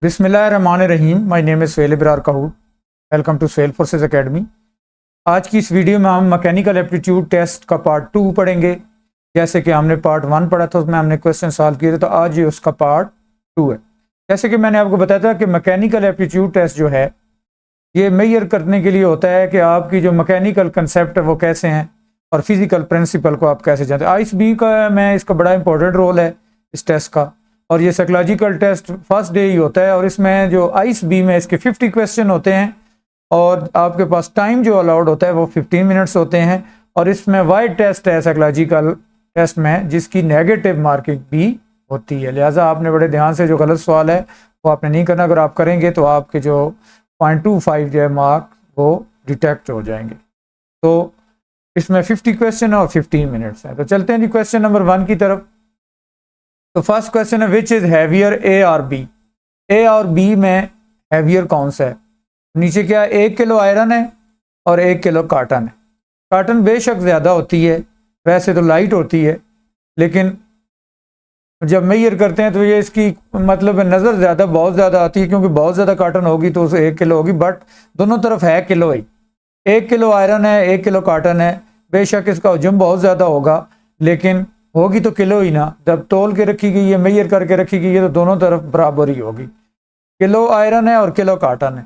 बिस्मिल्लाहिर्रहमानिर्रहीम। My name is Suhail Ibrar Kahur. Welcome to Suhail forces academy. आज की इस वीडियो में हम मैकेनिकल एप्टीट्यूड टेस्ट का पार्ट 2 पढ़ेंगे। जैसे कि हमने पार्ट 1 पढ़ा था, उसमें हमने क्वेश्चन सॉल्व किए थे, तो आज ये उसका पार्ट 2 है। जैसे कि मैंने आपको बताया था कि मैकेनिकल एप्टीट्यूड टेस्ट जो है ये मेजर करने के लिए होता है कि आपकी जो मैकेनिकल कंसेप्ट है वो कैसे हैं और फिजिकल प्रिंसिपल को आप कैसे जानते हैं। ISB का में इसका बड़ा इंपॉर्टेंट रोल है इस टेस्ट का, और ये साइकोलॉजिकल टेस्ट फर्स्ट डे ही होता है। और इसमें जो ISB में इसके 50 क्वेश्चन होते हैं और आपके पास टाइम जो अलाउड होता है वो 15 मिनट्स होते हैं। और इसमें वाइड टेस्ट है साइकोलॉजिकल टेस्ट में, जिसकी नेगेटिव मार्किंग भी होती है। लिहाजा आपने बड़े ध्यान से जो गलत सवाल है वो आपने नहीं करना। अगर आप करेंगे तो आपके जो 0.25 जो है मार्क वो डिटेक्ट हो जाएंगे। तो इसमें 50 क्वेश्चन और 15 मिनट्स हैं। तो चलते हैं जी क्वेश्चन नंबर 1 की तरफ। तो फर्स्ट क्वेश्चन है, विच इज हैवियर, ए और बी। ए और बी में हैवियर कौन सा है? नीचे क्या है, 1 किलो आयरन है और 1 किलो काटन है। काटन बेशक ज़्यादा होती है, वैसे तो लाइट होती है, लेकिन जब मेजर करते हैं तो ये इसकी मतलब नज़र ज़्यादा बहुत ज़्यादा आती है, क्योंकि बहुत ज़्यादा काटन होगी तो उसे 1 किलो होगी। बट दोनों तरफ है किलो ही। 1 किलो आयरन है, 1 किलो काटन है। बेशक इसका वजन बहुत ज़्यादा होगा, लेकिन होगी तो किलो ही ना। जब तोल के रखी गई है, मेजर करके रखी गई है, तो दोनों तरफ बराबर ही होगी। किलो आयरन है और किलो काटन है।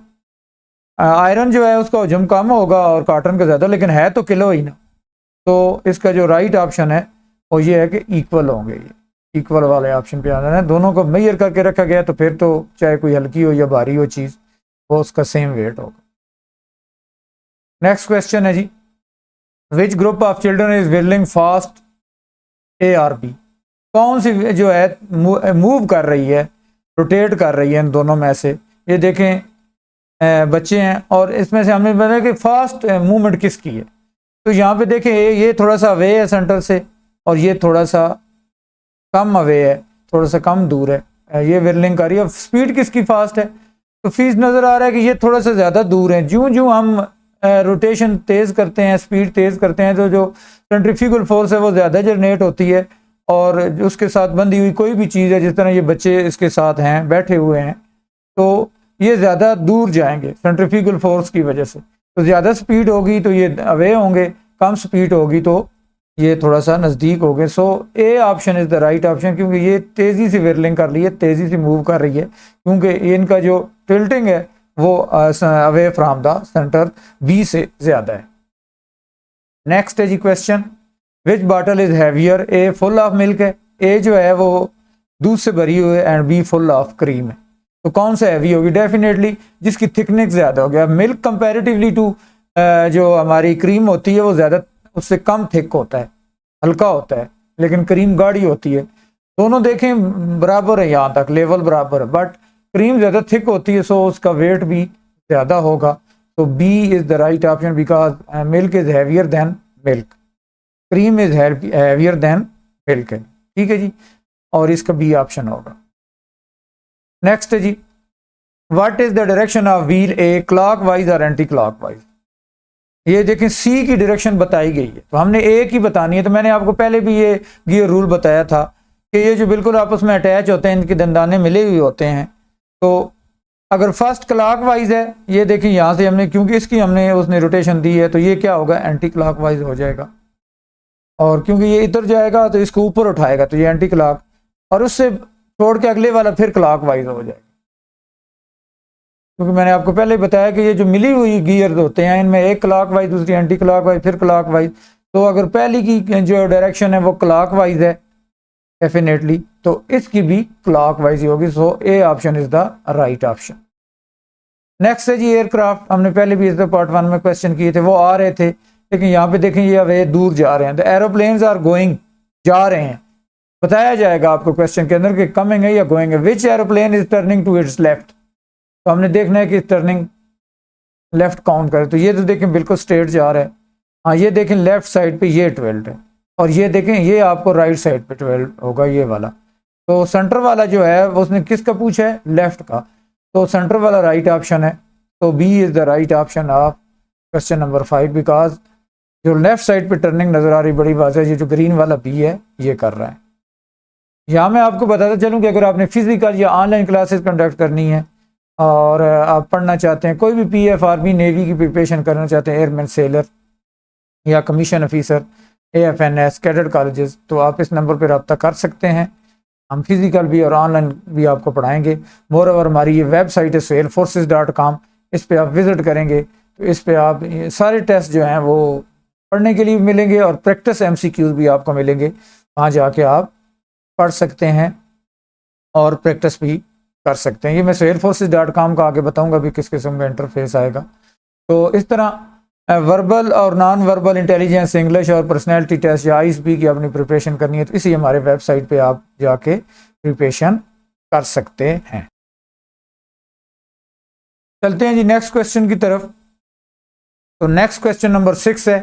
आयरन जो है उसका वजन कम होगा और काटन का ज़्यादा, लेकिन है तो किलो ही ना। तो इसका जो राइट ऑप्शन है वो ये है कि इक्वल होंगे। ये इक्वल वाले ऑप्शन पे आना है। दोनों को मेजर करके रखा गया तो फिर तो चाहे कोई हल्की हो या भारी हो चीज़, वो उसका सेम वेट होगा। नेक्स्ट क्वेश्चन है जी, which group of children is willing fast, A or B. कौन सी जो है मूव कर रही है, रोटेट कर रही है इन दोनों में से? ये देखें बच्चे हैं और इसमें से हमने बताया कि फास्ट मूवमेंट किसकी है। तो यहाँ पे देखें ये थोड़ा सा अवे है सेंटर से और ये थोड़ा सा कम अवे है, थोड़ा सा कम दूर है। ये विरलिंग कर रही है। स्पीड किसकी फास्ट है? तो फीस नज़र आ रहा है कि ये थोड़ा सा ज़्यादा दूर है। ज्यों ज्यों हम रोटेशन तेज़ करते हैं, स्पीड तेज़ करते हैं, तो जो सेंट्रीफ्यूगल फोर्स है वो ज़्यादा जनरेट होती है। और उसके साथ बंधी हुई कोई भी चीज़ है, जिस तरह ये बच्चे इसके साथ हैं, बैठे हुए हैं, तो ये ज़्यादा दूर जाएंगे सेंट्रीफ्यूगल फोर्स की वजह से। तो ज़्यादा स्पीड होगी तो ये अवे होंगे, कम स्पीड होगी तो ये थोड़ा सा नज़दीक हो गए। So A option is the right option, क्योंकि ये तेज़ी से विरलिंग कर रही है, तेज़ी से मूव कर रही है, क्योंकि इनका जो टिल्टिंग है वो away from the centre B से ज़्यादा है। नेक्स्ट है जी question, which bottle is heavier, A full of milk है, ए जो है वो दूध से भरी हुई है, and B full of cream है। तो कौन सा हैवी होगी? डेफिनेटली जिसकी थिकनेस ज़्यादा हो गया। मिल्क कंपैरेटिवली टू जो हमारी क्रीम होती है वो ज़्यादा, उससे कम थिक होता है, हल्का होता है, लेकिन क्रीम गाढ़ी होती है। दोनों देखें बराबर है, यहाँ तक लेवल बराबर है, बट क्रीम ज़्यादा थिक होती है, सो उसका वेट भी ज़्यादा होगा। तो B is the right option, because milk is heavier than milk, cream is heavier than milk है। ठीक है जी, और इसका बी ऑप्शन होगा। नेक्स्ट है जी, what is the direction of wheel, A clockwise और एंटी क्लॉक वाइज। ये देखें सी की डायरेक्शन बताई गई है, तो हमने ए की बतानी है। तो मैंने आपको पहले भी ये गियर रूल बताया था कि ये जो बिल्कुल आपस में अटैच होते हैं, इनके दंदाने मिले हुए होते हैं। तो अगर फर्स्ट क्लॉक वाइज है, ये देखिए यहाँ से हमने, क्योंकि इसकी हमने उसने रोटेशन दी है, तो ये क्या होगा, एंटी क्लॉक वाइज हो जाएगा। और क्योंकि ये इधर जाएगा तो इसको ऊपर उठाएगा, तो ये एंटी क्लॉक, और उससे छोड़ के अगले वाला फिर क्लॉक वाइज हो जाएगा। क्योंकि मैंने आपको पहले बताया कि ये जो मिली हुई गियर होते हैं, इनमें एक क्लॉक वाइज, दूसरी एंटी क्लॉक वाइज, फिर क्लॉक वाइज। तो अगर पहली की जो डायरेक्शन है वो क्लॉक वाइज है डेफिनेटली, तो इसकी भी क्लॉक वाइज ही होगी। So A option is the right option. Next है जी एयरक्राफ्ट। हमने पहले भी इस पार्ट 1 में क्वेश्चन किए थे, वो आ रहे थे, लेकिन यहाँ पे देखें ये वे दूर जा रहे हैं। द एरोप्लेन्स आर गोइंग, जा रहे हैं। बताया जाएगा आपको क्वेश्चन के अंदर कि कमिंग है या गोइंग है। Which aeroplane is turning to its left. तो हमने देखना है कि टर्निंग लेफ्ट काउंट करें। तो ये तो देखें बिल्कुल स्ट्रेट जा रहा है। हाँ, ये देखें लेफ्ट साइड पे ये 12 है, और ये देखें ये आपको राइट साइड पे 12 होगा, ये वाला। तो सेंटर वाला जो है उसने किसका पूछा है, लेफ्ट का, तो सेंटर वाला राइट ऑप्शन है। तो B is the right option of question number 5, because जो लेफ्ट साइड पे टर्निंग नजर आ रही बड़ी बात है, ये जो ग्रीन वाला बी है ये कर रहा है। यहाँ मैं आपको बताता चलूँ कि अगर आपने फिजिकल या ऑनलाइन क्लासेस कंडक्ट करनी है और आप पढ़ना चाहते हैं, कोई भी पीएफ आर्मी नेवी की प्रिपरेशन करना चाहते हैं, एयरमैन सेलर या कमीशन ऑफिसर, एएफएनएस कैडेट कॉलेजेस, तो आप इस नंबर पर रब्ता कर सकते हैं। हम फिजिकल भी और ऑनलाइन भी आपको पढ़ाएंगे। मोर ओवर हमारी ये वेबसाइट है sailforces.com, इस पर आप विज़िट करेंगे तो इस पर आप सारे टेस्ट जो हैं वो पढ़ने के लिए मिलेंगे और प्रैक्टिस एमसीक्यूज भी आपको मिलेंगे। वहाँ जाके आप पढ़ सकते हैं और प्रैक्टिस भी कर सकते हैं। ये मैं sailforces.com का आगे बताऊंगा भी किस किस्म का इंटरफेस आएगा। तो इस तरह वर्बल और नॉन वर्बल इंटेलिजेंस, इंग्लिश और पर्सनैलिटी टेस्ट या आईएसबी की अपनी प्रिपरेशन करनी है तो इसी हमारे वेबसाइट पे आप जाके प्रिपरेशन कर सकते हैं। चलते हैं जी नेक्स्ट क्वेश्चन की तरफ। तो नेक्स्ट क्वेश्चन नंबर 6 है।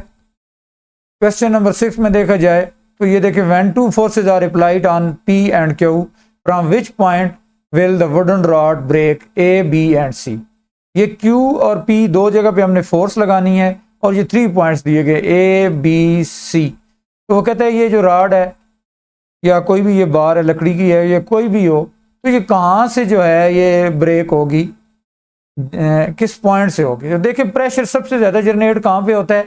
क्वेश्चन नंबर 6 में देखा जाए तो ये देखिए, when two forces are applied on P and Q, from which point will the wooden rod break A B and C. ये क्यू और पी दो जगह पे हमने फोर्स लगानी है और ये 3 पॉइंट्स दिए गए ए बी सी। तो वो कहता है ये जो रॉड है या कोई भी ये बार है लकड़ी की है या कोई भी हो, तो ये कहाँ से जो है ये ब्रेक होगी, किस पॉइंट से होगी। तो देखिए प्रेशर सबसे ज़्यादा जनरेट कहाँ पे होता है,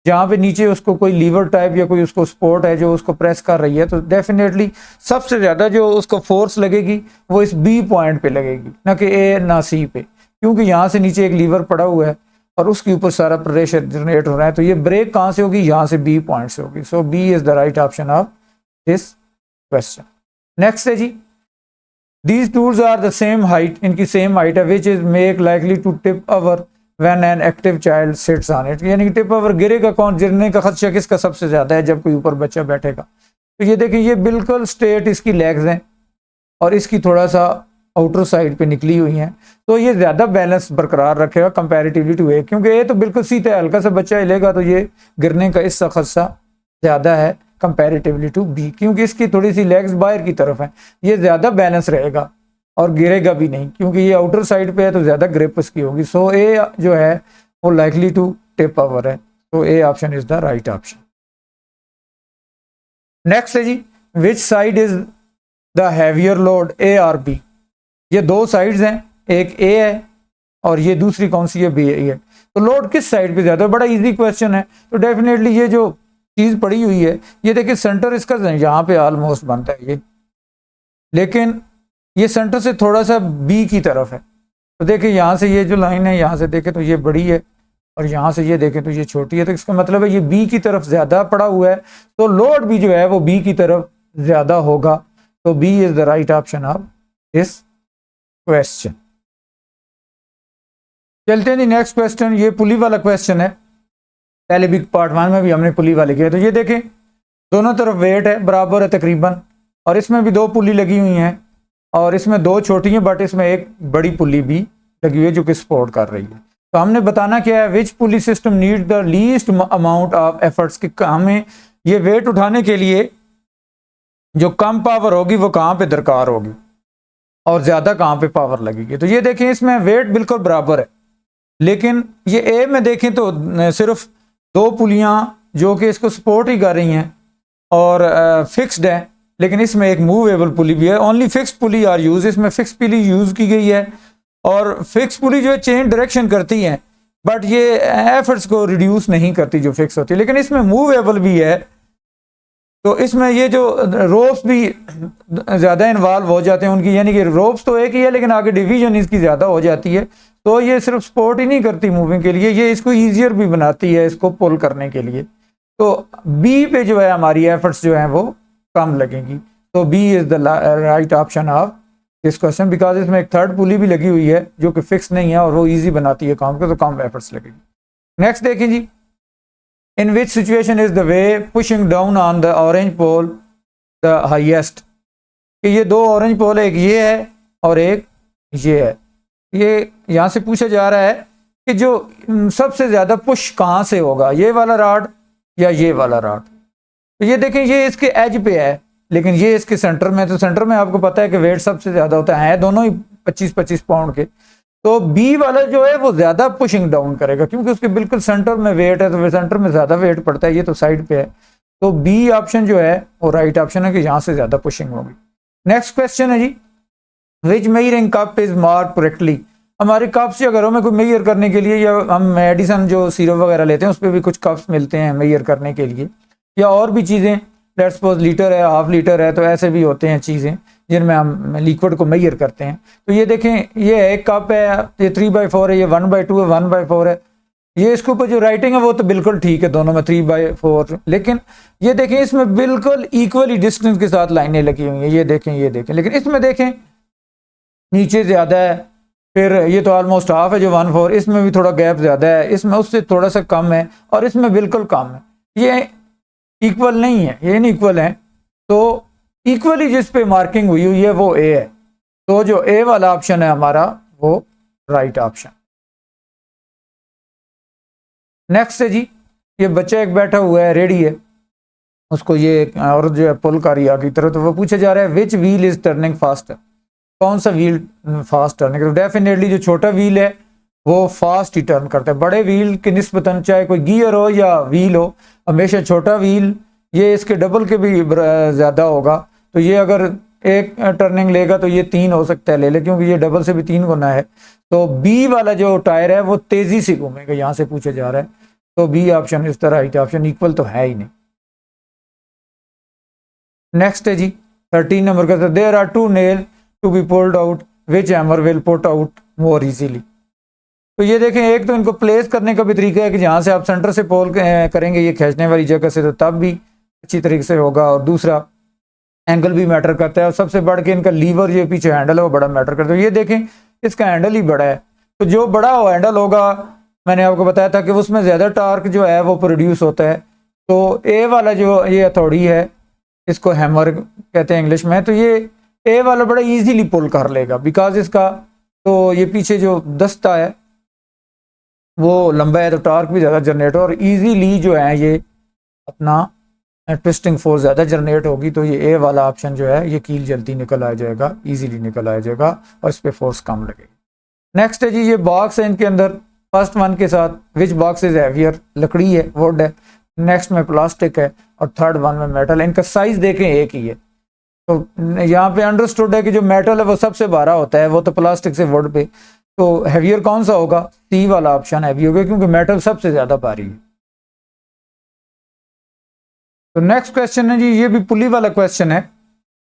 जहाँ पे नीचे उसको कोई लीवर टाइप या कोई उसको सपोर्ट है जो उसको प्रेस कर रही है, तो डेफिनेटली सबसे ज़्यादा जो उसको फोर्स लगेगी वो इस बी पॉइंट पे लगेगी, ना कि ए ना सी पे, क्योंकि यहाँ से नीचे एक लीवर पड़ा हुआ है और उसके ऊपर सारा प्रेशर जनरेट हो रहा है। तो ये ब्रेक कहाँ से होगी, यहाँ से बी पॉइंट से होगी। So B is the right option of this question. Next है जी, these tools are the same height, इनकी सेम हाइट है, which is make likely to tip over when an active child sits on it. यानी कि tip over गिरेगा कौन, गिरने का खदशा किसका सबसे ज्यादा है, जब कोई ऊपर बच्चा बैठेगा। तो ये देखिए ये बिल्कुल स्ट्रेट इसकी लेग्स हैं और इसकी थोड़ा सा आउटर साइड पे निकली हुई हैं, तो ये ज्यादा बैलेंस बरकरार रखेगा कंपैरेटिवली टू ए, क्योंकि ए तो बिल्कुल सीधा है, हल्का सा बच्चा हिलेगा तो ये गिरने का इसका खदशा ज्यादा है कंपैरेटिवली टू बी, क्योंकि इसकी थोड़ी सी लेग्स बाहर की तरफ है, ये ज्यादा बैलेंस रहेगा और गिरेगा भी नहीं, क्योंकि ये आउटर साइड पे है तो ज्यादा ग्रिप इसकी होगी। सो ए जो है वो लाइकली टू टिप ओवर है। तो A option is the right option. Next है जी, which side is the heavier load, A और बी। ये दो साइड्स हैं, एक ए है और ये दूसरी कौन सी है, बी है। तो लोड किस साइड पे ज्यादा है, बड़ा इजी क्वेश्चन है। तो डेफिनेटली ये जो चीज पड़ी हुई है, ये देखिए सेंटर इसका यहाँ पे ऑलमोस्ट बनता है ये, लेकिन ये सेंटर से थोड़ा सा बी की तरफ है। तो देखिए यहाँ से ये जो लाइन है, यहाँ से देखें तो ये बड़ी है और यहाँ से ये देखें तो ये छोटी है, तो इसका मतलब है ये बी की तरफ ज्यादा पड़ा हुआ है, तो लोड भी जो है वो बी की तरफ ज्यादा होगा। तो B is the right option of this question. चलते हैं जी नेक्स्ट क्वेश्चन। ये पुली वाला क्वेश्चन है, पहले भी पार्ट 1 में भी हमने पुली वाले किए। तो ये देखें दोनों तरफ वेट है बराबर है तकरीबन, और इसमें भी 2 पुली लगी हुई हैं और इसमें 2 छोटी हैं, बट इसमें एक बड़ी पुली भी लगी हुई है जो कि सपोर्ट कर रही है। तो हमने बताना क्या है, which pulley system need the least amount of efforts, कि हमें ये वेट उठाने के लिए जो कम पावर होगी वो कहाँ पे दरकार होगी और ज्यादा कहाँ पे पावर लगेगी। तो ये देखें इसमें वेट बिल्कुल बराबर है, लेकिन ये ए में देखें तो सिर्फ 2 पुलियां जो कि इसको सपोर्ट ही कर रही हैं और फिक्स्ड है, लेकिन इसमें एक मूवेबल पुली भी है। Only fixed pulley are use, इसमें फिक्स पुली यूज की गई है और फिक्स पुली जो है चेंज डायरेक्शन करती है, बट ये एफर्ट्स को रिड्यूस नहीं करती जो फिक्स होती है। लेकिन इसमें मूवेबल भी है, तो इसमें ये जो रोप्स भी ज़्यादा इन्वॉल्व हो जाते हैं उनकी, यानी कि रोप्स तो एक ही है लेकिन आगे डिवीजन इसकी ज़्यादा हो जाती है। तो ये सिर्फ सपोर्ट ही नहीं करती मूविंग के लिए, ये इसको ईजियर भी बनाती है इसको पुल करने के लिए। तो बी पे जो है हमारी एफर्ट्स जो हैं वो कम लगेंगी। तो B is the right option of this question, because इसमें एक थर्ड पुली भी लगी हुई है जो कि फिक्स नहीं है और वो ईजी बनाती है काम को, तो कम एफर्ट्स लगेगी। नेक्स्ट देखिए जी, in which situation is the wave pushing down on the orange pole the highest। कि ये 2 ऑरेंज पोल है, एक ये है और एक ये है। ये यहाँ से पूछा जा रहा है कि जो सबसे ज़्यादा पुश कहाँ से होगा, ये वाला रॉड या ये वाला रॉड। तो ये देखें ये इसके एज पे है लेकिन ये इसके सेंटर में, तो सेंटर में आपको पता है कि वेट सबसे ज़्यादा होता है दोनों ही 25-25 पाउंड के। तो बी वाला जो है वो ज्यादा पुशिंग डाउन करेगा क्योंकि उसके बिल्कुल सेंटर में वेट है, तो सेंटर में ज्यादा वेट पड़ता है, ये तो साइड पे है। तो बी ऑप्शन जो है वो राइट ऑप्शन है कि यहाँ से ज्यादा पुशिंग होगी। नेक्स्ट क्वेश्चन है जी, which measuring cup is mark correctly. हमारे कप से अगर हमें कोई मेजर करने के लिए, या हम मेडिसन जो सिरप वगैरह लेते हैं उस पर भी कुछ कप्स मिलते हैं मेजर करने के लिए, या और भी चीज़ें, लेट्स सपोज लीटर है, हाफ लीटर है, तो ऐसे भी होते हैं चीज़ें जिनमें हम लिक्विड को मेजर करते हैं। तो ये देखें, ये एक कप है, ये 3/4 है, ये 1/2 है, 1/4 है। ये इसके ऊपर जो राइटिंग है वो तो बिल्कुल ठीक है दोनों में 3/4, लेकिन ये देखें इसमें बिल्कुल इक्वली डिस्टेंस के साथ लाइनें लगी हुई हैं। ये देखें, ये देखें, लेकिन इसमें देखें नीचे ज़्यादा है, फिर ये तो ऑलमोस्ट हाफ है जो 1/4, इसमें भी थोड़ा गैप ज़्यादा है, इसमें उससे थोड़ा सा कम है, और इसमें बिल्कुल कम है। ये इक्वल नहीं है, ये इनइक्वल है। तो इक्वली जिस पे मार्किंग हुई हुई है वो ए है, तो जो ए वाला ऑप्शन है हमारा वो राइट ऑप्शन। नेक्स्ट है जी, ये बच्चा एक बैठा हुआ है, रेडी है, उसको ये और जो है पुल कर रही है आगे की तरफ, तो वो पूछा जा रहा है विच व्हील इज टर्निंग फास्टर, कौन सा व्हील फास्ट टर्निंग। तो डेफिनेटली जो छोटा व्हील है वो फास्ट ही टर्न करता है। बड़े व्हील के निस्बतन चाहे कोई गियर हो या व्हील हो, हमेशा छोटा व्हील ये इसके डबल के भी ज़्यादा होगा। तो ये अगर एक टर्निंग लेगा तो ये 3 हो सकता है ले ले, क्योंकि ये डबल से भी 3 गुना है। तो बी वाला जो टायर है वो तेज़ी से घूमेगा, यहाँ से पूछा जा रहा है। तो बी ऑप्शन इस तरह राइट ऑप्शन, इक्वल तो है ही नहीं। नेक्स्ट है जी 13 नंबर का, there are 2 nail to be pulled out, which hammer will put out more easily. तो ये देखें, एक तो इनको प्लेस करने का भी तरीका है कि जहाँ से आप सेंटर से पोल करेंगे ये खींचने वाली जगह से, तो तब भी अच्छी तरीके से होगा। और दूसरा एंगल भी मैटर करता है, और सबसे बढ़ के इनका लीवर जो पीछे हैंडल है वो बड़ा मैटर करता है। ये देखें इसका हैंडल ही बड़ा है, तो जो बड़ा हो हैंडल होगा, मैंने आपको बताया था कि उसमें ज़्यादा टार्क जो है वो प्रोड्यूस होता है। तो ए वाला जो ये हथौड़ी है, इसको हैमर कहते हैं इंग्लिश में, तो ये ए वाला बड़ा इजीली पुल कर लेगा, बिकॉज इसका तो ये पीछे जो दस्ता है वो लंबा है, तो टार्क भी ज़्यादा जनरेट हो, और इजीली जो है ये अपना ट्विस्टिंग फोर्स ज़्यादा जनरेट होगी। तो ये ए वाला ऑप्शन जो है ये कील जल्दी निकल आ जाएगा, इजीली निकल आ जाएगा, और इस पर फोर्स कम लगेगी। नेक्स्ट है जी, ये बॉक्स है, इनके अंदर फर्स्ट वन के साथ विच बॉक्स इज हैवियर, लकड़ी है, वुड है, नेक्स्ट में प्लास्टिक है, और थर्ड वन में मेटल है। इनका साइज देखें एक ही है। तो यहाँ पे अंडरस्टूड है कि जो मेटल है वो सबसे भारा होता है, वो तो प्लास्टिक से वुड पे, तो हैवियर कौन सा होगा, सी वाला ऑप्शन हैवी होगा, क्योंकि मेटल सबसे ज्यादा भारी है। तो नेक्स्ट क्वेश्चन है जी, ये भी पुली वाला क्वेश्चन है,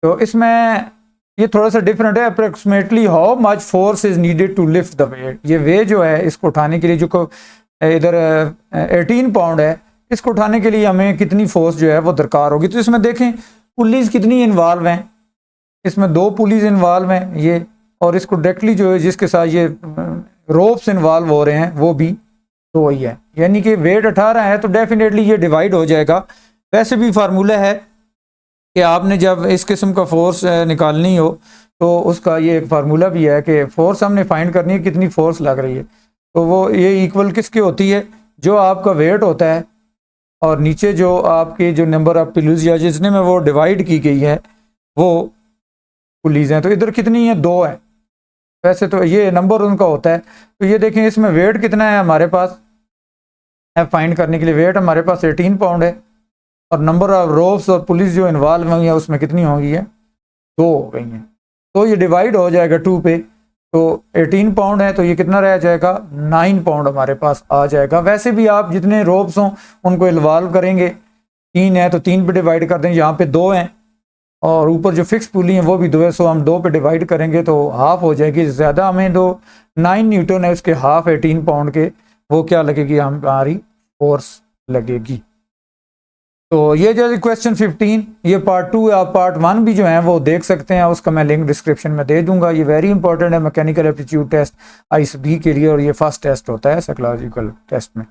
तो इसमें ये थोड़ा सा डिफरेंट है। Approximately how much force is needed to lift the weight, ये वे जो है इसको उठाने के लिए, जो इधर 18 पाउंड है, इसको उठाने के लिए हमें कितनी फोर्स जो है वो दरकार होगी। तो इसमें देखें पुलीज कितनी इन्वॉल्व हैं, इसमें 2 पुलीज इन्वॉल्व हैं ये, और इसको डायरेक्टली जो है जिसके साथ ये रोप्स इन्वॉल्व हो रहे हैं वो भी 2 ही है, यानी कि वेट 18 है, तो डेफिनेटली ये डिवाइड हो जाएगा। वैसे भी फार्मूला है कि आपने जब इस किस्म का फोर्स निकालनी हो तो उसका ये एक फार्मूला भी है कि फोर्स हमने फाइंड करनी है कितनी फोर्स लग रही है, तो वो ये इक्वल किसकी होती है, जो आपका वेट होता है और नीचे जो आपके जो नंबर ऑफ पुलीज या जिसने में वो डिवाइड की गई है वो पुलीज हैं। तो इधर कितनी है, 2 है, वैसे तो ये नंबर उनका होता है। तो ये देखें इसमें वेट कितना है हमारे पास फाइंड करने के लिए, वेट हमारे पास 18 पाउंड है, और नंबर ऑफ रोप्स और पुलिस जो इन्वॉल्व हुई है उसमें कितनी होगी है, 2 हो गई हैं। तो ये डिवाइड हो जाएगा 2 पे, तो 18 पाउंड है, तो ये कितना रह जाएगा, 9 पाउंड हमारे पास आ जाएगा। वैसे भी आप जितने रोप्स हों उनको इन्वॉल्व करेंगे, 3 है तो 3 पे डिवाइड कर देंगे, यहाँ पे 2 हैं, और ऊपर जो फिक्स पुली है वो भी 2 है, सो हम 2 पे डिवाइड करेंगे तो हाफ हो जाएगी। ज़्यादा हमें 9 न्यूटन है, उसके हाफ 18 पाउंड के, वो क्या लगेगी, हमारी फोर्स लगेगी। तो ये जो क्वेश्चन 15 ये पार्ट 2 या पार्ट 1 भी जो है वो देख सकते हैं, उसका मैं लिंक डिस्क्रिप्शन में दे दूंगा। ये वेरी इंपॉर्टेंट है मैकेनिकल एप्टीट्यूड टेस्ट ISB के लिए, और ये फर्स्ट टेस्ट होता है साइकोलॉजिकल टेस्ट में।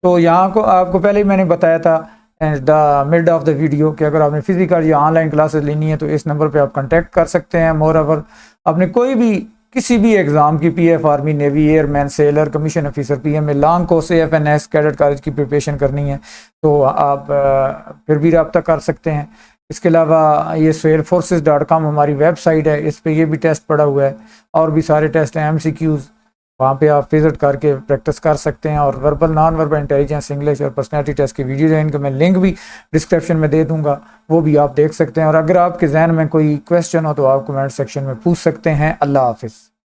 तो यहाँ को आपको पहले ही मैंने बताया था the mid of the video कि अगर आपने फिजिकल या ऑनलाइन क्लासेस लेनी है तो इस नंबर पे आप कांटेक्ट कर सकते हैं। मोर ओवर आपने कोई भी किसी भी एग्ज़ाम की PF army navy airman seller commission officer PM में long course AFNS cadet college की प्रिपरेशन करनी है तो आप फिर भी रब्ता कर सकते हैं। इसके अलावा ये SwellForces.com हमारी वेबसाइट है, इस पर ये भी टेस्ट पड़ा हुआ है, और भी सारे टेस्ट हैं, MCQs वहाँ पे आप विजिट करके प्रैक्टिस कर सकते हैं। और verbal non verbal intelligence English और पर्सनैलिटी टेस्ट की वीडियो है, इनका मैं लिंक भी डिस्क्रिप्शन में दे दूंगा, वो भी आप देख सकते हैं। और अगर आपके जहन में कोई क्वेश्चन हो तो आप कमेंट सेक्शन में पूछ सकते हैं। अल्लाह हाफिज़।